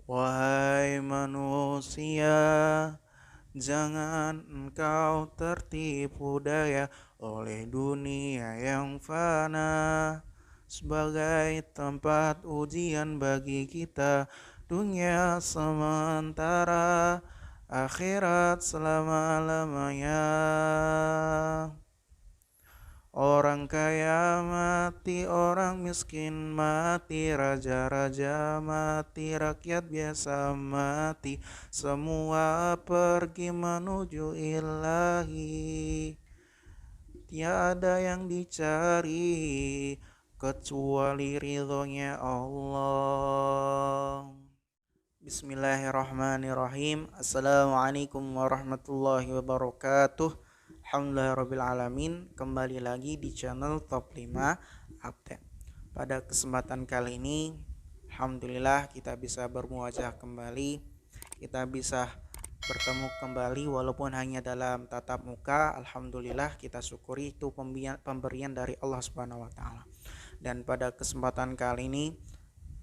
Wahai manusia, jangan engkau tertipu daya oleh dunia yang fana sebagai tempat ujian bagi kita. Dunia sementara, akhirat selama-lamanya. Orang kaya mati, orang miskin mati, raja-raja mati, rakyat biasa mati. Semua pergi menuju ilahi. Tiada yang dicari kecuali ridhonya Allah. Bismillahirrahmanirrahim. Assalamualaikum warahmatullahi wabarakatuh. Alhamdulillahirrabbilalamin. Kembali lagi di channel Top 5 Update. Pada kesempatan kali ini, Alhamdulillah kita bisa bermuajah kembali. Kita bisa bertemu kembali walaupun hanya dalam tatap muka. Alhamdulillah kita syukuri itu pemberian dari Allah Subhanahu wa taala. Dan pada kesempatan kali ini,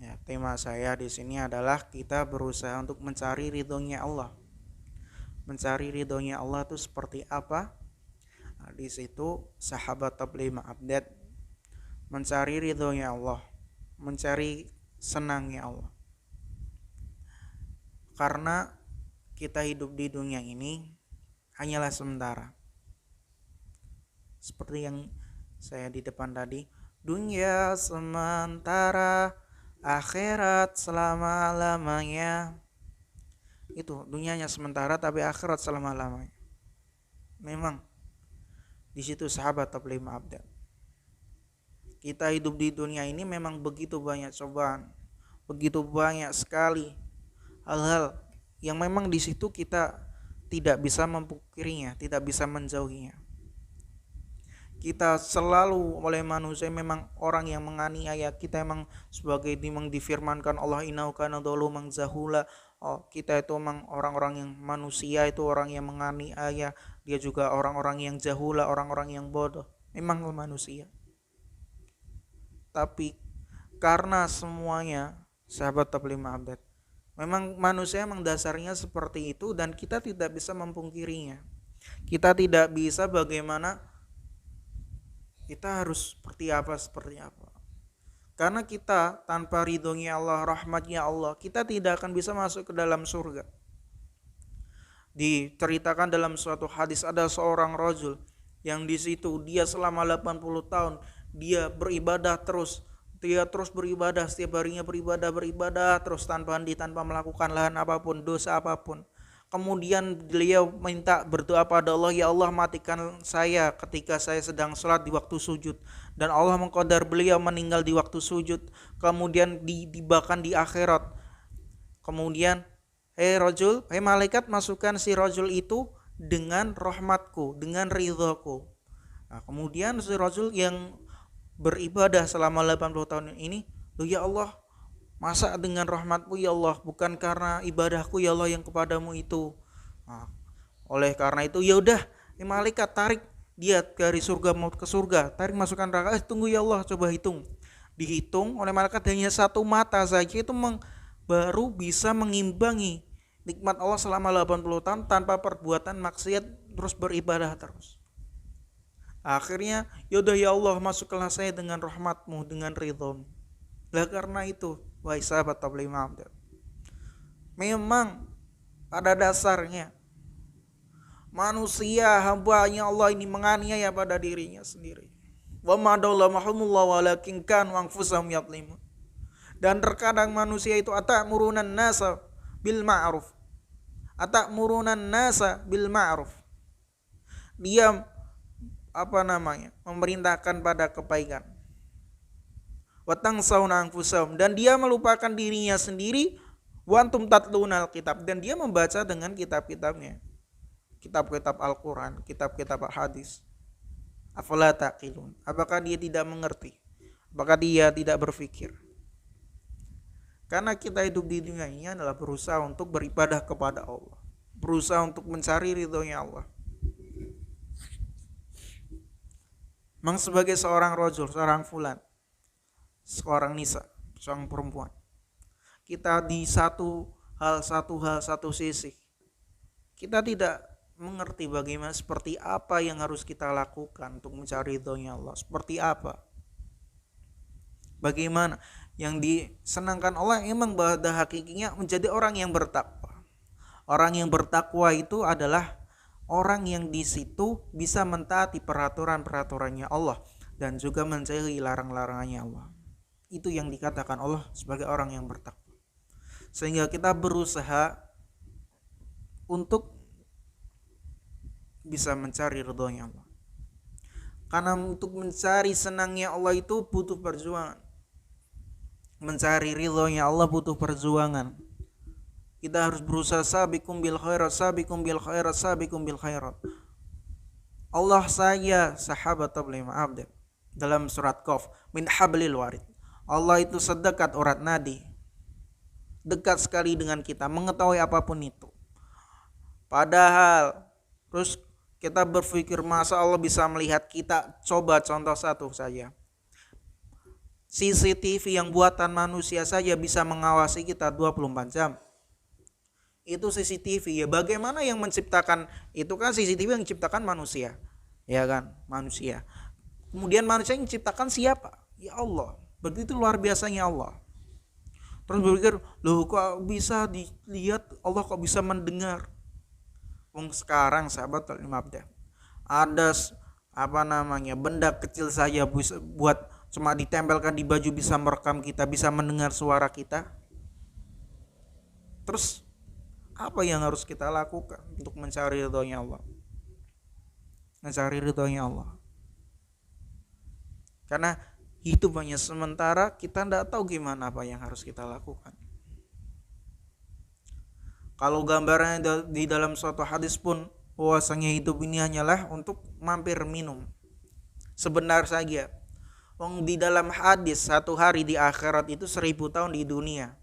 ya, tema saya di sini adalah kita berusaha untuk mencari ridhonya Allah. Mencari ridhonya Allah itu seperti apa? Nah, di situ sahabat Top 5 Update mencari ridhonya Allah, mencari senangnya Allah. Karena kita hidup di dunia ini hanyalah sementara. Seperti yang saya di depan tadi, dunia sementara, akhirat selama-lamanya. Itu dunianya sementara tapi akhirat selama-lamanya. Memang di situ sahabat Top 5 Update. Kita hidup di dunia ini memang begitu banyak cobaan, begitu banyak sekali hal-hal yang memang di situ kita tidak bisa memungkirinya, tidak bisa menjauhinya. Kita selalu oleh manusia memang orang yang menganiaya kita, memang sebagai memang difirmankan Allah innahu kana dzaluman jahula. Oh, kita itu memang orang-orang yang manusia itu orang yang menganiaya, dia juga orang-orang yang jahula, orang-orang yang bodoh. Memang manusia. Tapi karena semuanya sahabat Top 5 Update, memang manusia memang dasarnya seperti itu dan kita tidak bisa memungkirinya. Kita tidak bisa bagaimana kita harus seperti apa. Karena kita tanpa ridhonya Allah, rahmatnya Allah, kita tidak akan bisa masuk ke dalam surga. Diceritakan dalam suatu hadis ada seorang rajul yang di situ dia selama 80 tahun dia beribadah terus. Dia terus beribadah, setiap harinya beribadah terus tanpa melakukan lahan apapun, dosa apapun. Kemudian beliau minta berdoa pada Allah, ya Allah matikan saya ketika saya sedang sholat di waktu sujud. Dan Allah mengqadar beliau meninggal di waktu sujud. Kemudian bahkan di akhirat. Kemudian, hei rajul, hei malaikat, masukkan si rajul itu dengan rahmatku, dengan ridhoku. Nah, kemudian si rajul yang beribadah selama 80 tahun ini, ya Allah, masa dengan rahmatmu ya Allah, bukan karena ibadahku ya Allah yang kepadamu itu. Nah, oleh karena itu ya udah, malaikat tarik dia dari surga mau ke surga, tarik masukkan neraka. Tunggu ya Allah, coba hitung. Dihitung oleh malaikat hanya satu mata saja itu baru bisa mengimbangi nikmat Allah selama 80 tahun tanpa perbuatan maksiat, terus beribadah terus. Akhirnya yaudah ya Allah, masukkanlah saya dengan rahmatmu, dengan ridhomu. Lah karena itu, wahai sahabat Top 5 Update, memang pada dasarnya manusia hambanya Allah ini menganiaya pada dirinya sendiri. Wa ma dzallamahumullah walakin kanu anfusahum yadhlimun. Dan terkadang manusia itu atamuruna nasa bil ma'ruf. Atamuruna nasa bil ma'ruf. Dia memerintahkan pada kebaikan. Watang sauna anfusahum, dan dia melupakan dirinya sendiri. Wantum tatlunal kitab, dan dia membaca dengan kitab-kitabnya, kitab-kitab Al-Quran, kitab-kitab hadis. Afala taqilun, apakah dia tidak mengerti? Apakah dia tidak berpikir? Karena kita hidup di dunia ini adalah berusaha untuk beribadah kepada Allah, berusaha untuk mencari ridhonya Allah. Memang sebagai seorang rajul, seorang fulan, seorang nisa, seorang perempuan, kita di satu hal, satu sisi. Kita tidak mengerti bagaimana, seperti apa yang harus kita lakukan untuk mencari ridhonya Allah. Seperti apa? Bagaimana yang disenangkan Allah. Emang pada hakikinya menjadi orang yang bertakwa. Orang yang bertakwa itu adalah orang yang di situ bisa mentaati peraturan-peraturannya Allah dan juga menjauhi larang-larangannya Allah. Itu yang dikatakan Allah sebagai orang yang bertakwa. Sehingga kita berusaha untuk bisa mencari ridhonya Allah. Karena untuk mencari senangnya Allah itu butuh perjuangan. Mencari ridhonya Allah butuh perjuangan. Kita harus berusaha sabiqum bil khairat, sabiqum bil khairat, sabiqum bil khairat. Allah saja sahabat tablima abd dalam surat Qaf, min hablil warid. Allah itu sedekat urat nadi. Dekat sekali dengan kita, mengetahui apapun itu. Padahal terus kita berpikir, masa Allah bisa melihat kita? Coba contoh satu saja. CCTV yang buatan manusia saja bisa mengawasi kita 24 jam. Itu CCTV ya. Bagaimana yang menciptakan? Itu kan CCTV yang menciptakan manusia. Ya kan? Manusia. Kemudian manusia yang menciptakan siapa? Ya Allah. Begitu luar biasanya Allah. Terus berpikir, loh kok bisa dilihat, Allah kok bisa mendengar? Sekarang sahabat Al-Mabda, ada benda kecil saja buat cuma ditempelkan di baju bisa merekam kita, bisa mendengar suara kita. Terus apa yang harus kita lakukan untuk mencari ridhonya Allah? Mencari ridhonya Allah. Karena hidup hanya sementara, kita tidak tahu gimana apa yang harus kita lakukan. Kalau gambarannya di dalam suatu hadis pun, bahwasanya hidup ini hanyalah untuk mampir minum. Sebentar saja. Di dalam hadis, satu hari di akhirat itu 1000 tahun di dunia.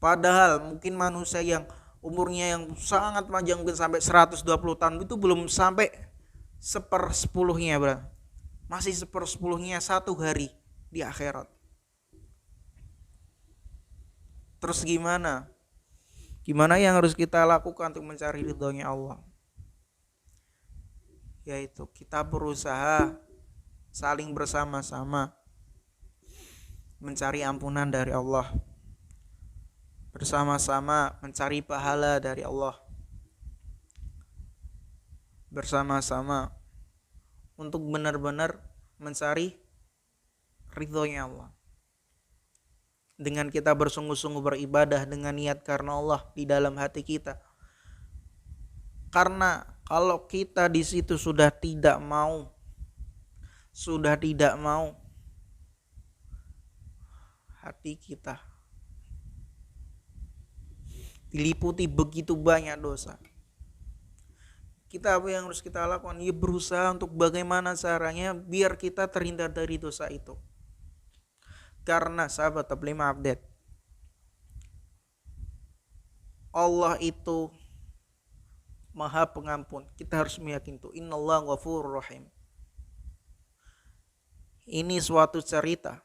Padahal mungkin manusia yang umurnya yang sangat panjang, mungkin sampai 120 tahun, itu belum sampai 1/10-nya, bro. Masih 1/10-nya satu hari di akhirat. Terus gimana? Gimana yang harus kita lakukan untuk mencari ridhonya Allah? Yaitu kita berusaha saling bersama-sama mencari ampunan dari Allah. Bersama-sama mencari pahala dari Allah. Bersama-sama untuk benar-benar mencari ridhonya Allah. Dengan kita bersungguh-sungguh beribadah dengan niat karena Allah di dalam hati kita. Karena kalau kita di situ sudah tidak mau hati kita diliputi begitu banyak dosa. Kita apa yang harus kita lakukan? Ya berusaha untuk bagaimana caranya biar kita terhindar dari dosa itu. Karena sahabat tablima update, Allah itu Maha Pengampun. Kita harus meyakini itu. Innallaha ghafurur rahim. Ini suatu cerita.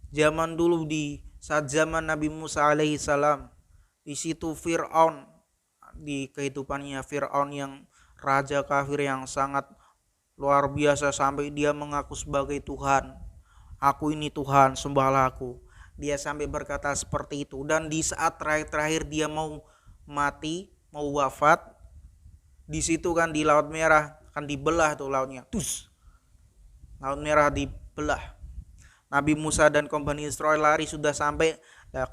Zaman dulu di saat zaman Nabi Musa alaihi salam, di situ Fir'aun, di kehidupannya Fir'aun yang raja kafir yang sangat luar biasa sampai dia mengaku sebagai Tuhan. Aku ini Tuhan, sembahlah aku. Dia sampai berkata seperti itu. Dan di saat terakhir dia mau mati, mau wafat, di situ kan di Laut Merah kan dibelah tuh lautnya. Laut Merah dibelah. Nabi Musa dan kaum Bani Israel lari sudah sampai,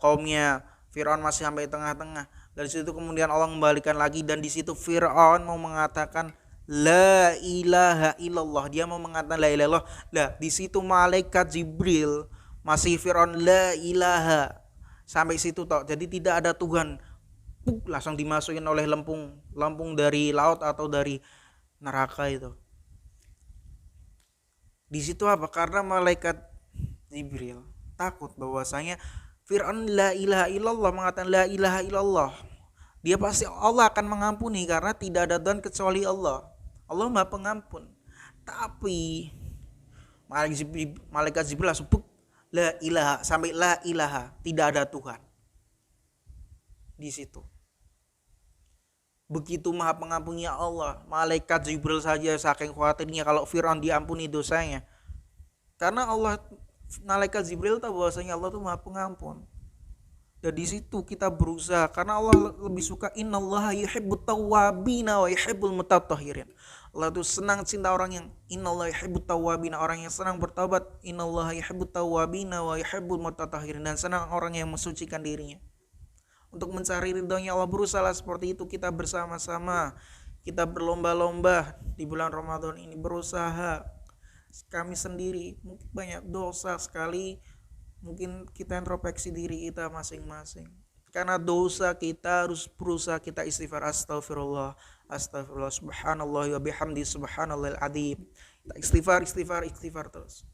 kaumnya Fir'aun masih sampai tengah-tengah. Dari situ kemudian Allah membalikan lagi dan di situ Fir'aun mau mengatakan la ilaha illallah. Dia mau mengatakan la ilaha illallah. Lah di situ malaikat Jibril masih Fir'aun la ilaha. Sampai situ toh. Jadi tidak ada Tuhan. Langsung dimasukin oleh lempung dari laut atau dari neraka itu. Di situ apa? Karena malaikat Jibril takut bahwasanya Fir'aun la ilaha illallah, mengatakan la ilaha illallah, dia pasti Allah akan mengampuni karena tidak ada Tuhan kecuali Allah. Allah Maha Pengampun. Tapi malaikat Jibril langsung La ilaha, sampai la ilaha, tidak ada Tuhan. Di situ. Begitu maha pengampunnya Allah, malaikat Jibril saja saking khawatirnya kalau Fir'aun diampuni dosanya. Karena Allah, malaikat Jibril tahu bahwasanya Allah itu maha pengampun. Dan di situ kita berusaha, karena Allah lebih suka innallaha yuhibbut tawwabina wa yuhibbul mutatahhirin. Allah itu senang cinta orang yang innallaha yuhibbut tawwabina, orang yang senang bertaubat, innallaha yuhibbut tawwabina wa yuhibbul mutatahhirin, dan senang orang yang mensucikan dirinya. Untuk mencari ridhonya Allah, berusaha seperti itu. Kita bersama-sama, kita berlomba-lomba di bulan Ramadan ini, berusaha. Kami sendiri mungkin banyak dosa sekali, mungkin kita introspeksi diri kita masing-masing. Karena dosa kita harus berusaha kita istighfar, astagfirullah, astagfirullah, subhanallah wa bihamdi, subhanallahil adzim. Kita istighfar terus.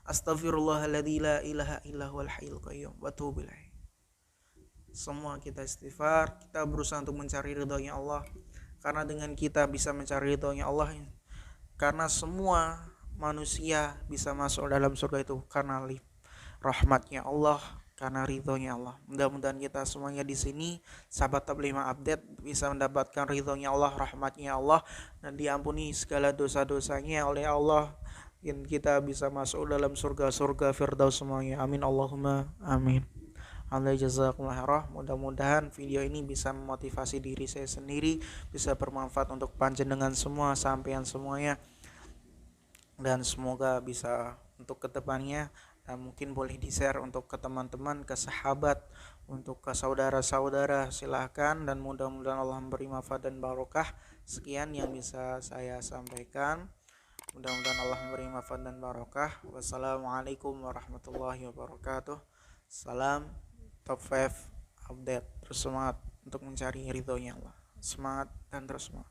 Astagfirullahalladzi la ilaha illa huwal hayyul qayyum wa atubu ilaih. Semua kita istighfar, kita berusaha untuk mencari ridhonya Allah. Karena dengan kita bisa mencari ridhonya Allah, karena semua manusia bisa masuk dalam surga itu karena rahmatnya Allah, karena ridhonya Allah. Mudah-mudahan kita semuanya di sini, sahabat Top 5 Update, bisa mendapatkan ridhonya Allah, rahmatnya Allah, dan diampuni segala dosa-dosanya oleh Allah, dan kita bisa masuk dalam surga-surga Firdaus semuanya. Amin Allahumma amin. Jazakumullah khairah. Mudah-mudahan video ini bisa memotivasi diri saya sendiri, bisa bermanfaat untuk panjenengan semua, sampean semuanya, dan semoga bisa untuk kedepannya, dan mungkin boleh di-share untuk ke teman-teman, ke sahabat, untuk ke saudara-saudara, silahkan, dan mudah-mudahan Allah memberi manfaat dan barokah. Sekian yang bisa saya sampaikan, mudah-mudahan Allah memberi manfaat dan barokah. Wassalamualaikum warahmatullahi wabarakatuh. Salam Top 5 Update. Terus semangat untuk mencari ridhonya Allah. Semangat dan terus semangat.